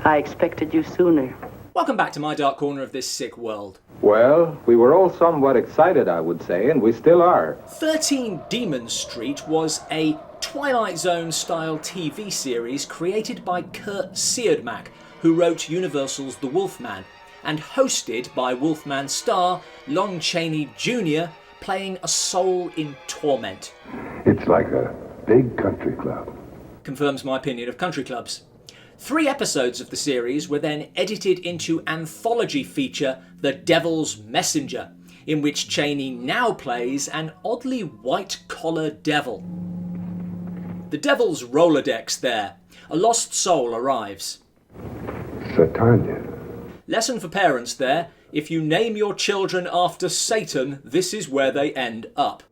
I expected you sooner. Welcome back to my dark corner of this sick world. Well, we were all somewhat excited, I would say, and we still are. 13 Demon Street was a Twilight Zone-style TV series created by Kurt Siodmak, who wrote Universal's The Wolfman, and hosted by Wolfman star Lon Chaney Jr., playing a soul in torment. It's like a big country club. Confirms my opinion of country clubs. 3 episodes of the series were then edited into anthology feature The Devil's Messenger, in which Chaney now plays an oddly white-collar devil. The Devil's Rolodex there. A lost soul arrives. Satania. Lesson for parents there. If you name your children after Satan, this is where they end up.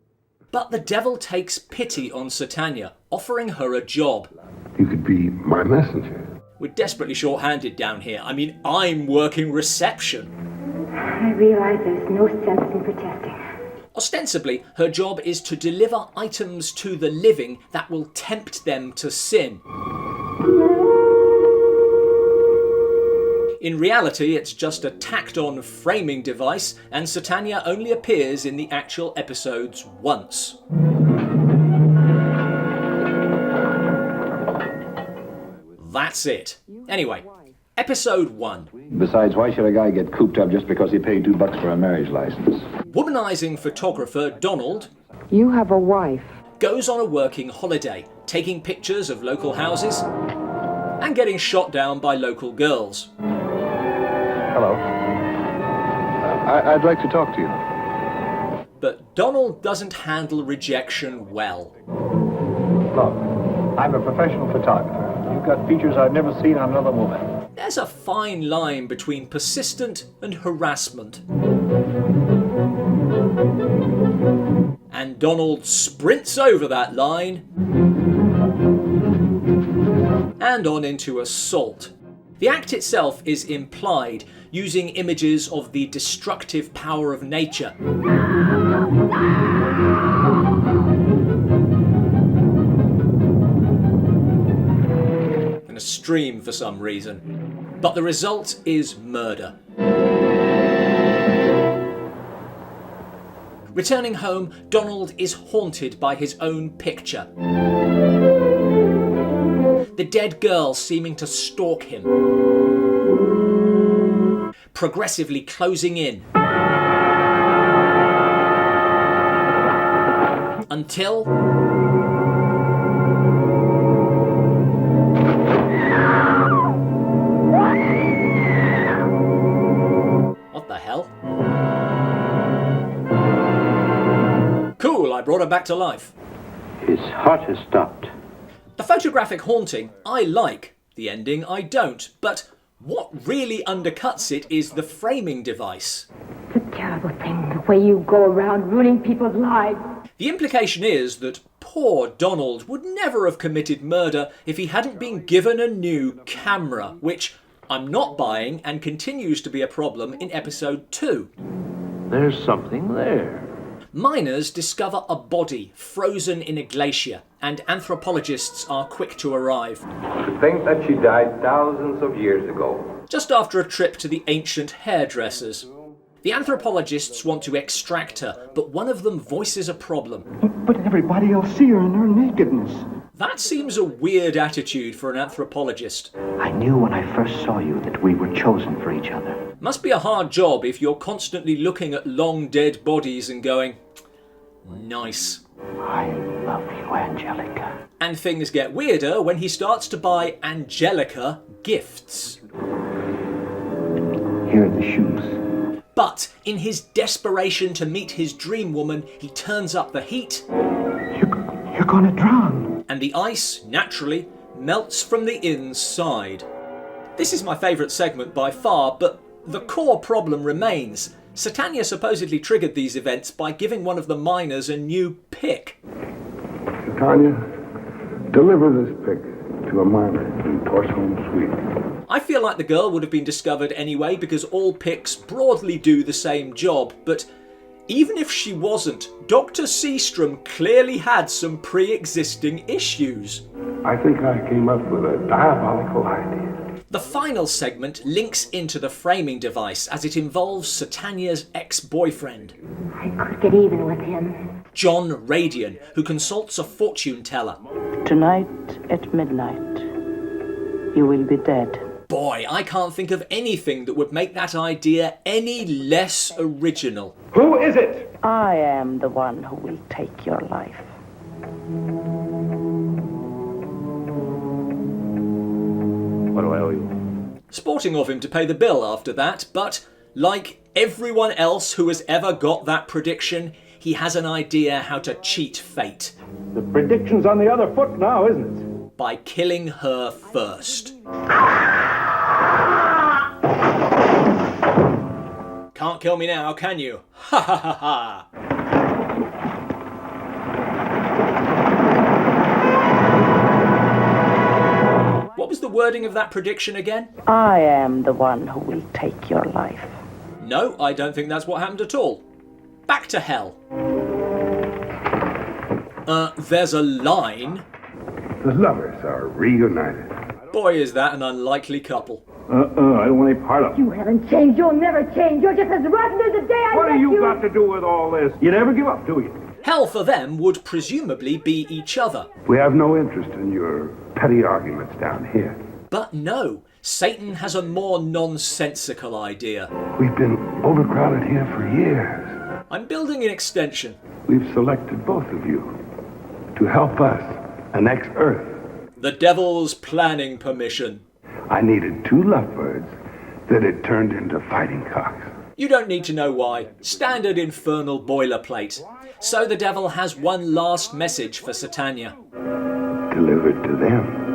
But the devil takes pity on Satania, offering her a job. You could be my messenger. We're desperately short-handed down here. I mean, I'm working reception. I realize there's no sense in protesting. Ostensibly, her job is to deliver items to the living that will tempt them to sin. In reality, it's just a tacked-on framing device, and Satania only appears in the actual episodes once. That's it. Anyway, episode 1. Besides, why should a guy get cooped up just because he paid $2 for a marriage license? Womanizing photographer Donald You have a wife. goes on a working holiday, taking pictures of local houses and getting shot down by local girls. Hello. I'd like to talk to you. But Donald doesn't handle rejection well. Look, I'm a professional photographer. You've got features I've never seen on another woman. There's a fine line between persistent and harassment. And Donald sprints over that line and on into assault. The act itself is implied, using images of the destructive power of nature. And a stream for some reason. But the result is murder. Returning home, Donald is haunted by his own picture. The dead girl seeming to stalk him, progressively closing in, until what the hell? Cool, I brought her back to life. His heart has stopped. The photographic haunting I like, the ending I don't, but what really undercuts it is the framing device. It's a terrible thing, the way you go around ruining people's lives. The implication is that poor Donald would never have committed murder if he hadn't been given a new camera, which I'm not buying and continues to be a problem in episode 2. There's something there. Miners discover a body frozen in a glacier, and anthropologists are quick to arrive. To think that she died thousands of years ago. Just after a trip to the ancient hairdressers. The anthropologists want to extract her, but one of them voices a problem. But everybody will see her in her nakedness. That seems a weird attitude for an anthropologist. I knew when I first saw you that we were chosen for each other. Must be a hard job if you're constantly looking at long dead bodies and going, nice. I love you, Angelica. And things get weirder when he starts to buy Angelica gifts. Here are the shoes. But in his desperation to meet his dream woman, he turns up the heat. You're gonna drown. And the ice, naturally, melts from the inside. This is my favourite segment by far, but the core problem remains. Satania supposedly triggered these events by giving one of the miners a new pick. Tanya, deliver this pick to a miner in Torsholm, Sweden. I feel like the girl would have been discovered anyway because all picks broadly do the same job, but even if she wasn't, Dr. Seastrom clearly had some pre-existing issues. I think I came up with a diabolical idea. The final segment links into the framing device as it involves Satanya's ex-boyfriend, I could get even with him. John Radian, who consults a fortune teller. Tonight at midnight, you will be dead. Boy, I can't think of anything that would make that idea any less original. Who is it? I am the one who will take your life. What do I owe you? Sporting of him to pay the bill after that, but like everyone else who has ever got that prediction, he has an idea how to cheat fate. The prediction's on the other foot now, isn't it? By killing her first. Can't kill me now, can you? Ha ha ha ha! What was the wording of that prediction again? I am the one who will take your life. No, I don't think that's what happened at all. Back to hell. There's a line. The lovers are reunited. Boy, is that an unlikely couple. I don't want any part of it. You haven't changed. You'll never change. You're just as rotten as the day I What met have you you. got to do with all this? You never give up, do you? Hell for them would presumably be each other. We have no interest in your petty arguments down here. But no, Satan has a more nonsensical idea. We've been overcrowded here for years. I'm building an extension. We've selected both of you to help us annex Earth. The devil's planning permission. I needed 2 lovebirds that had turned into fighting cocks. You don't need to know why. Standard infernal boilerplate. So the devil has one last message for Satanya. Delivered to them.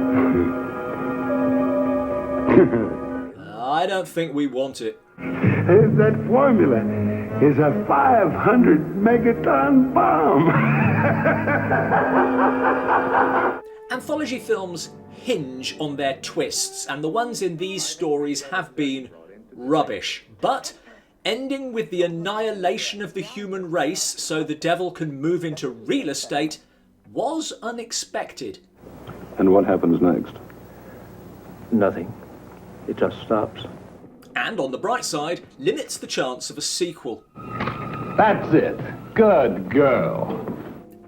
I don't think we want it. That formula is a 500 megaton bomb. Anthology films hinge on their twists, and the ones in these stories have been rubbish. But ending with the annihilation of the human race so the devil can move into real estate was unexpected. And what happens next? Nothing. It just stops. And on the bright side, limits the chance of a sequel. That's it. Good girl.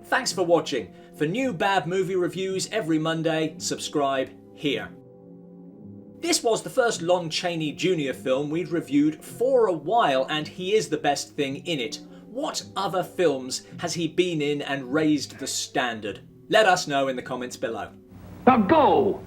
Thanks for watching. For new bad movie reviews every Monday, subscribe here. This was the first Lon Chaney Jr. film we'd reviewed for a while, and he is the best thing in it. What other films has he been in and raised the standard? Let us know in the comments below. Now go!